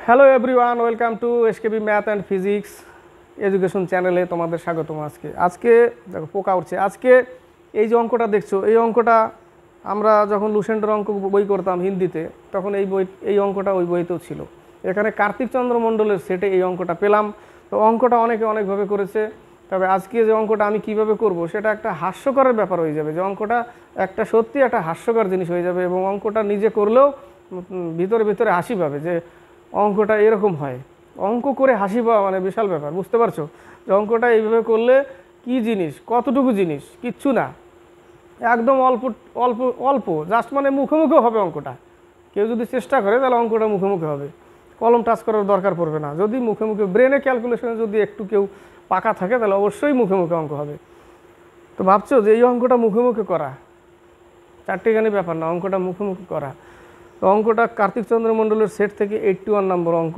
Hello everyone, welcome to SKB math and physics education চ্যানেলে তোমাদের স্বাগতম। আজকে দেখো পোকা উঠছে। আজকে এই যে অঙ্কটা দেখছো, এই অঙ্কটা আমরা যখন লুসেন্টের অঙ্ক বই করতাম হিন্দিতে, তখন এই অঙ্কটা ওই বইতেও ছিল। এখানে কার্তিক চন্দ্র মণ্ডলের সেটে এই অঙ্কটা পেলাম। তো অঙ্কটা অনেকে অনেকভাবে করেছে, তবে আজকে যে অঙ্কটা আমি কিভাবে করব সেটা একটা হাস্যকরের ব্যাপার হয়ে যাবে। যে অঙ্কটা একটা সত্যি একটা হাস্যকর জিনিস হয়ে যাবে, এবং অঙ্কটা নিজে করলেও ভিতরে ভিতরে হাসি পাবে যে অঙ্কটা এরকম হয়। অঙ্ক করে হাসি পাওয়া মানে বিশাল ব্যাপার, বুঝতে পারছো? যে অঙ্কটা এইভাবে করলে কি জিনিস, কতটুকু জিনিস, কিচ্ছু না, একদম অল্প অল্প অল্প, জাস্ট মানে মুখে মুখে হবে অঙ্কটা। কেউ যদি চেষ্টা করে তাহলে অঙ্কটা মুখে মুখে হবে, কলম টাচ করার দরকার পড়বে না। যদি মুখে মুখে ব্রেনে ক্যালকুলেশনে যদি একটু কেউ পাকা থাকে তাহলে অবশ্যই মুখে মুখে অঙ্ক হবে। তো ভাবছো যে এই অঙ্কটা মুখে মুখে করা চারটিখানি ব্যাপার না, অঙ্কটা মুখে মুখে করা। তো অঙ্কটা কার্তিক চন্দ্র মণ্ডলের সেট থেকে 81 নম্বর অঙ্ক,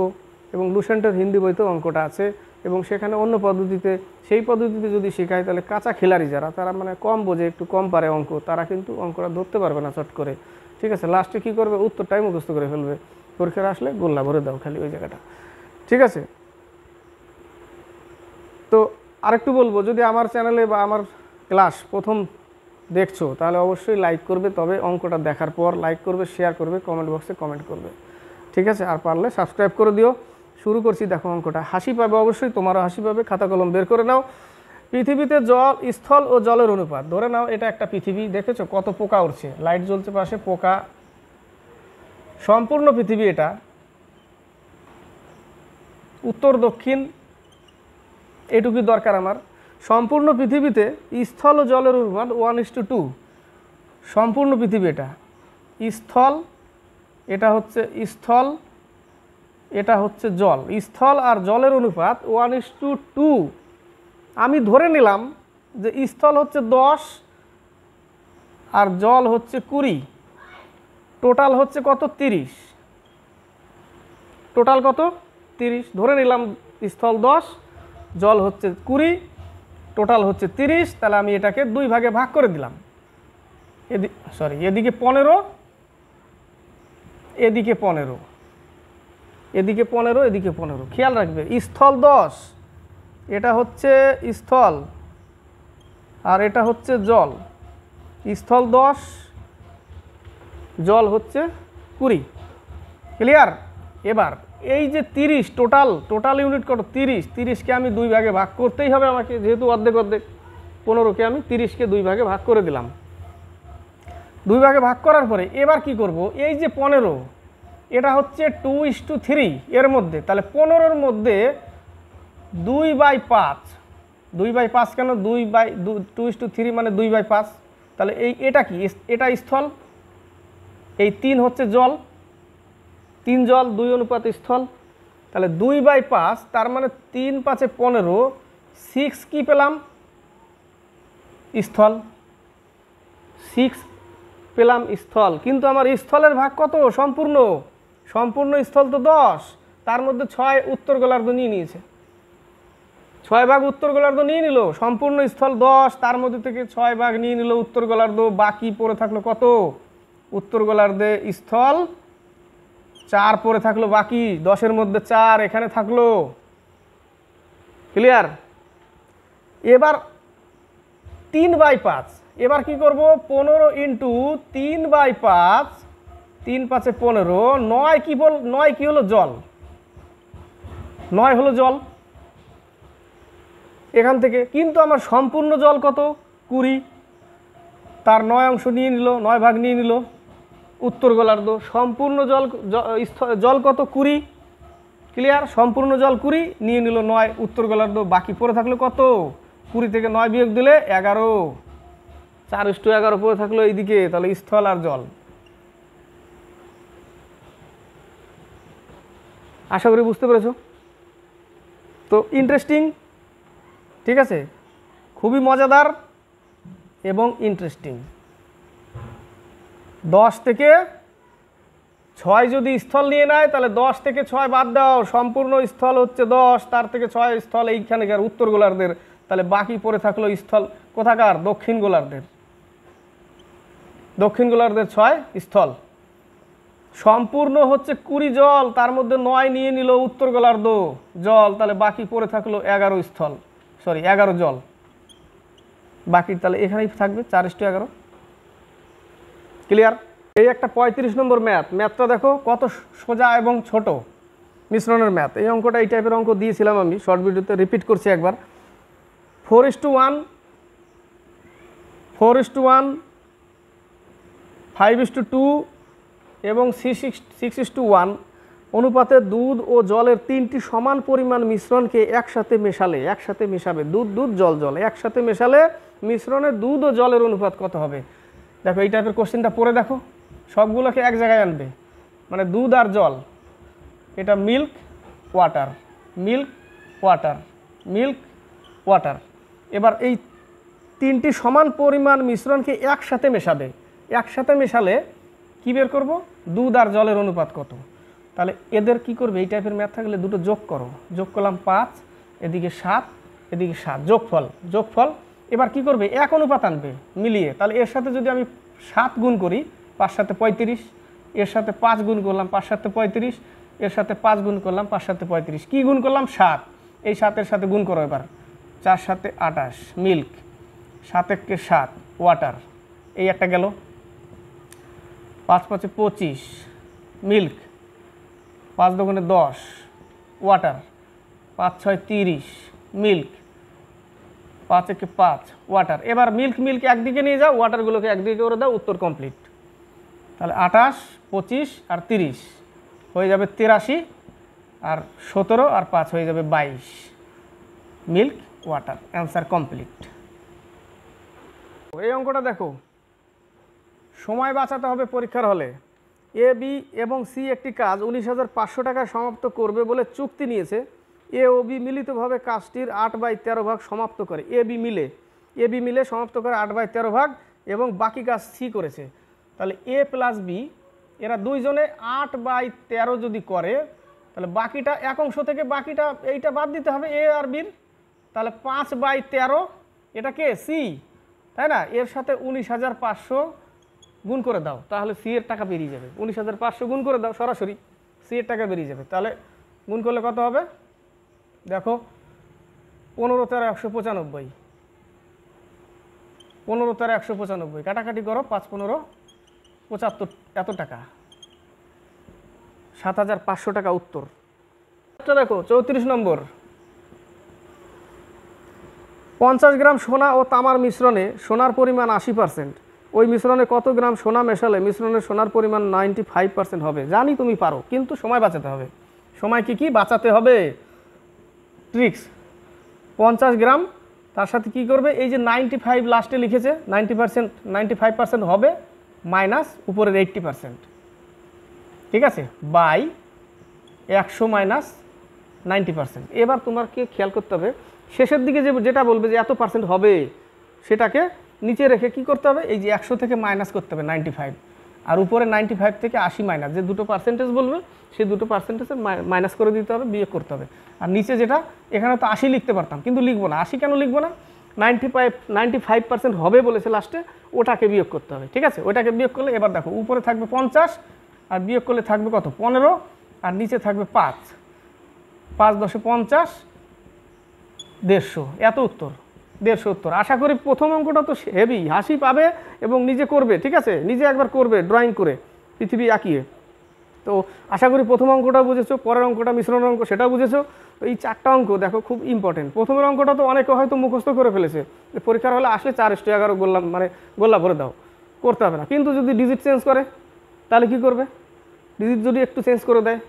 এবং লুসেন্টের হিন্দি বইতেও অঙ্কটা আছে। এবং সেখানে অন্য পদ্ধতিতে, সেই পদ্ধতিতে যদি শেখায় তাহলে কাঁচা খিলাড়ি যারা, তারা মানে কম বোঝে, একটু কম পারে অঙ্ক, তারা কিন্তু অঙ্কটা ধরতে পারবে না চট করে। ঠিক আছে, লাস্টে কী করবে, উত্তরটাই মুখস্থ করে ফেলবে। পরীক্ষায় আসলে গোল্লা ভরে দাও খালি ওই জায়গাটা। ঠিক আছে, তো আরেকটু বলবো, যদি আমার চ্যানেলে বা আমার ক্লাস প্রথম দেখছো তাহলে অবশ্যই লাইক করবে। তবে অঙ্কটা দেখার পর লাইক করবে, শেয়ার করবে, কমেন্ট বক্সে কমেন্ট করবে। ঠিক আছে, আর পারলে সাবস্ক্রাইব করে দিও। শুরু করছি। দেখো অঙ্কটা, হাসি পাবে অবশ্যই, তোমারও হাসি পাবে। খাতা কলম বের করে নাও। পৃথিবীতে জল, স্থল ও জলের অনুপাত। ধরে নাও এটা একটা পৃথিবী, দেখেছো কত পোকা উঠছে, লাইট জ্বলছে পাশে, পোকা। সম্পূর্ণ পৃথিবী এটা, উত্তর দক্ষিণ এটুকুই দরকার আমার। সম্পূর্ণ পৃথিবীতে স্থল ও জলের অনুপাত 1:2। সম্পূর্ণ পৃথিবী এটা স্থল, এটা হচ্ছে স্থল, এটা হচ্ছে জল। স্থল আর জলের অনুপাত 1:2। আমি ধরে নিলাম যে স্থল হচ্ছে 10 আর জল হচ্ছে 20। টোটাল হচ্ছে কত, 30। টোটাল কত, 30 ধরে নিলাম। স্থল 10, জল হচ্ছে 20, টোটাল হচ্ছে 30। তাহলে আমি এটাকে 2 ভাগে ভাগ করে দিলাম। এদিকে 15, এদিকে 15, এদিকে 15, এদিকে 15। খেয়াল রাখবে, স্থল 10, এটা হচ্ছে স্থল আর এটা হচ্ছে জল। স্থল 10, জল হচ্ছে 20। ক্লিয়ার? এবার এই যে 30, টোটাল ইউনিট কত, 30। 30কে আমি 2 ভাগে ভাগ করতেই হবে আমাকে, যেহেতু অর্ধেক অর্ধেক। 15কে আমি 30কে 2 ভাগে ভাগ করে দিলাম। 2 ভাগে ভাগ করার পরে এবার কি করব, এই যে 15, এটা হচ্ছে 2:3 এর মধ্যে। তাহলে 15-র মধ্যে 2/5। 2/5 কেন, 2/3 মানে 2/5। তাহলে এটা কি, এটা স্থল, এই 3 হচ্ছে জল। 3 জল, 2 অনুপাত স্থল। তাহলে 2/5, তার মানে 3 × 5 = 15। 6 কি পেলাম, স্থল। 6 পেলাম স্থল, কিন্তু আমার স্থলের ভাগ কত, সম্পূর্ণ। সম্পূর্ণ স্থল তো 10, তার মধ্যে 6 উত্তর গোলার্ধ নিয়ে নিয়েছে। 6 ভাগ উত্তর গোলার্ধ নিয়ে নিল। সম্পূর্ণ স্থল 10, তার মধ্যে থেকে 6 ভাগ নিয়ে নিল উত্তর গোলার্ধ। বাকি পড়ে থাকলো কত, উত্তর গোলার্ধে স্থল 4 পড়ে থাকলো বাকি। 10-এর মধ্যে 4 এখানে থাকলো। ক্লিয়ার? এবার 3/5। এবার কি করব, 15 × 3/5, 3 × 5 = 15। 9 কি হলো, জল। 9 হলো জল এখান থেকে। কিন্তু আমার সম্পূর্ণ জল কত, 20। তার 9 অংশ নিয়ে নিল, 9 ভাগ নিয়ে নিল উত্তর গোলার্ধ। সম্পূর্ণ জল কত, 20। ক্লিয়ার? সম্পূর্ণ জল 20 নিয়ে নিল 9 উত্তর গোলার্ধ। বাকি পড়ে থাকলো কত, 20 থেকে 9 বিয়োগ দিলে 11। 4:11 পড়ে থাকলো এইদিকে। তাহলে স্থল আর জল। আশা করি বুঝতে পেরেছো। তো ইন্টারেস্টিং, ঠিক আছে, খুবই মজাদার এবং ইন্টারেস্টিং। 10 থেকে 6 যদি স্থল নিয়ে নেয় তাহলে 10 থেকে 6 বাদ দাও। সম্পূর্ণ স্থল হচ্ছে 10, তার থেকে 6 স্থল এইখানেকার উত্তর গোলার্ধের। তাহলে বাকি পড়ে থাকলো স্থল কোথাকার, দক্ষিণ গোলার্ধের। দক্ষিণ গোলার্ধের 6 স্থল। সম্পূর্ণ হচ্ছে 20 জল, তার মধ্যে 9 নিয়ে নিল উত্তর গোলার্ধ জল, তাহলে বাকি পড়ে থাকলো 11 জল, বাকি তাহলে এখানেই থাকবে 4:11। ক্লিয়ার? এই একটা 35 নম্বর ম্যাথটা দেখো কত সোজা এবং ছোট মিশ্রণের ম্যাথ। এই অঙ্কটা এই টাইপের অঙ্ক দিয়েছিলাম আমি শর্ট ভিডিওতে, রিপিট করছি একবার। 4:1, 4:1, 5:2 এবং 6:1 অনুপাতে দুধ ও জলের 3টি সমান পরিমাণ মিশ্রণকে একসাথে মেশাবে। দুধ জল একসাথে মেশালে মিশ্রণে দুধ ও জলের অনুপাত কত হবে? দেখো এই টাইপের কোশ্চেনটা পড়ে দেখো, সবগুলোকে এক জায়গায় আনবে, মানে দুধ আর জল, এটা মিল্ক ওয়াটার, এবার এই 3টি সমান পরিমাণ মিশ্রণকে একসাথে মেশালে কি বের করব? দুধ আর জলের অনুপাত কত। তাহলে এদের কি করবে? এই টাইপের ম্যাথ থাকলে দুটো যোগ করো, যোগ করলাম 5, এদিকে 7, এদিকে 7, যোগফল। এবার কি করবে? এক অনুপাত আনবে মিলিয়ে। তাহলে এর সাথে যদি আমি 7 গুণ করি, 5 7 35, এর সাথে 5 গুণ করলাম, 5 7 35, এর সাথে 5 গুণ করলাম, 5 7 35, কি গুণ করলাম? 7। এই 7-এর সাথে গুণ করো এবার, 4 7 28 মিল্ক, 7 1 7 ওয়াটার, এই একটা গেল। 5 5 25 মিল্ক, 5 2 10 ওয়াটার, 5 6 30 মিল্ক, 5 1 5 ওয়াটার। এবার মিল্ক একদিকে নিয়ে যাও, ওয়াটারগুলোকে একদিকে করে দাও, উত্তর কমপ্লিট। তাহলে 28 25 আর 30 হয়ে যাবে 83, আর 17 আর 5 হয়ে যাবে 22 মিল্ক ওয়াটার। Answer complete. এই অঙ্কটা দেখো, সময় বাঁচাতে হবে পরীক্ষার হলে। এ বি এবং সি একটি কাজ 19,500 টাকায় সমাপ্ত করবে বলে চুক্তি নিয়েছে। এ ও বি মিলিতভাবে কাজটির 8/13 ভাগ সমাপ্ত করে। এ বি মিলে সমাপ্ত করে 8/13 ভাগ, এবং বাকি কাজ সি করেছে। তাহলে এ প্লাস বি এরা দুইজনে 8/13 যদি করে, তাহলে বাকিটা এক অংশ থেকে বাকিটা এইটা বাদ দিতে হবে এ আর বির। তাহলে 5/13 এটা কে? সি, তাই না? এর সাথে 19,500 গুণ করে দাও, তাহলে সি এর টাকা বেরিয়ে যাবে। 19,500 গুণ করে দাও, সরাসরি সি এর টাকা বেরিয়ে যাবে। তাহলে গুণ করলে কত হবে? দেখো 15 13 195, 15 13 195, কাটাকাটি করো, 5 15 75, এত টাকা, 7,500 টাকা উত্তর। দেখো 34 নম্বর, 50 গ্রাম সোনা ও তামার মিশ্রণে সোনার পরিমাণ 80%। ওই মিশ্রণে কত গ্রাম সোনা মেশালে মিশ্রণের সোনার পরিমাণ 95% হবে? জানি তুমি পারো, কিন্তু সময় বাঁচাতে হবে। সময় কি বাঁচাতে হবে? ট্রিক্স। 50 গ্রাম, তার সাথে কি করবে? এই যে 95 লাস্টে লিখেছে, 95% হবে, মাইনাস উপরের 80%, ঠিক আছে, বাই 100 মাইনাস 90%। এবার তোমাকে খেয়াল করতে হবে, শেষের দিকে যেটা বলবে যে এত পার্সেন্ট হবে, সেটাকে নিচে রেখে কি করতে হবে? এই যে 100 থেকে মাইনাস করতে হবে 95, আর উপরে 95 থেকে 80 মাইনাস, যে দুটো পার্সেন্টেজ বলবে সেই দুটো পার্সেন্টেজের মাইনাস করে দিতে হবে, বিয়োগ করতে হবে। আর নিচে যেটা, এখানে তো 80 লিখতে পারতাম, কিন্তু লিখবো না। 80 কেন লিখবো না? 95% হবে বলেছে লাস্টে, ওটাকে বিয়োগ করতে হবে, ঠিক আছে? ওটাকে বিয়োগ করলে এবার দেখো, উপরে থাকবে 50, আর বিয়োগ করলে থাকবে কত? 15, আর নিচে থাকবে 5, 5 10 50, 150, এত উত্তর, 150 উত্তর। আশা করি প্রথম অঙ্কটা তো হেভি, হাসি পাবে এবং নিজে করবে, ঠিক আছে? নিজে একবার করবে ড্রয়িং করে, পৃথিবী আঁকিয়ে। তো আশা করি প্রথম অঙ্কটা বুঝেছো, পরের অঙ্কটা মিশ্রণের অঙ্ক সেটাও বুঝেছো। তো এই 4টা অঙ্ক দেখো খুব ইম্পর্টেন্ট। প্রথমের অঙ্কটা তো অনেকে হয়তো মুখস্থ করে ফেলেছে, পরীক্ষার হলে আসলে 4:11 গোল্লা ভরে দাও, করতে হবে না। কিন্তু যদি ডিজিট চেঞ্জ করে, তাহলে কি করবে? ডিজিট যদি একটু চেঞ্জ করে দেয়,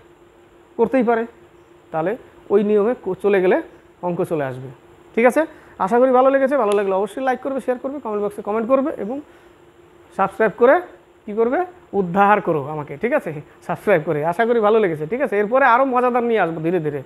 করতেই পারে, তাহলে ওই নিয়মে চলে গেলে অঙ্ক চলে আসবে, ঠিক আছে? আশা করি ভালো লেগেছে। ভালো লাগলে অবশ্যই লাইক করবে, শেয়ার করবে, কমেন্ট বক্সে কমেন্ট করবে, এবং সাবস্ক্রাইব করে কি করবে? উদ্ধার করো আমাকে, ঠিক আছে? সাবস্ক্রাইব করে। আশা করি ভালো লেগেছে, ঠিক আছে? এরপরে আরও মজাদার নিয়ে আসবো ধীরে ধীরে।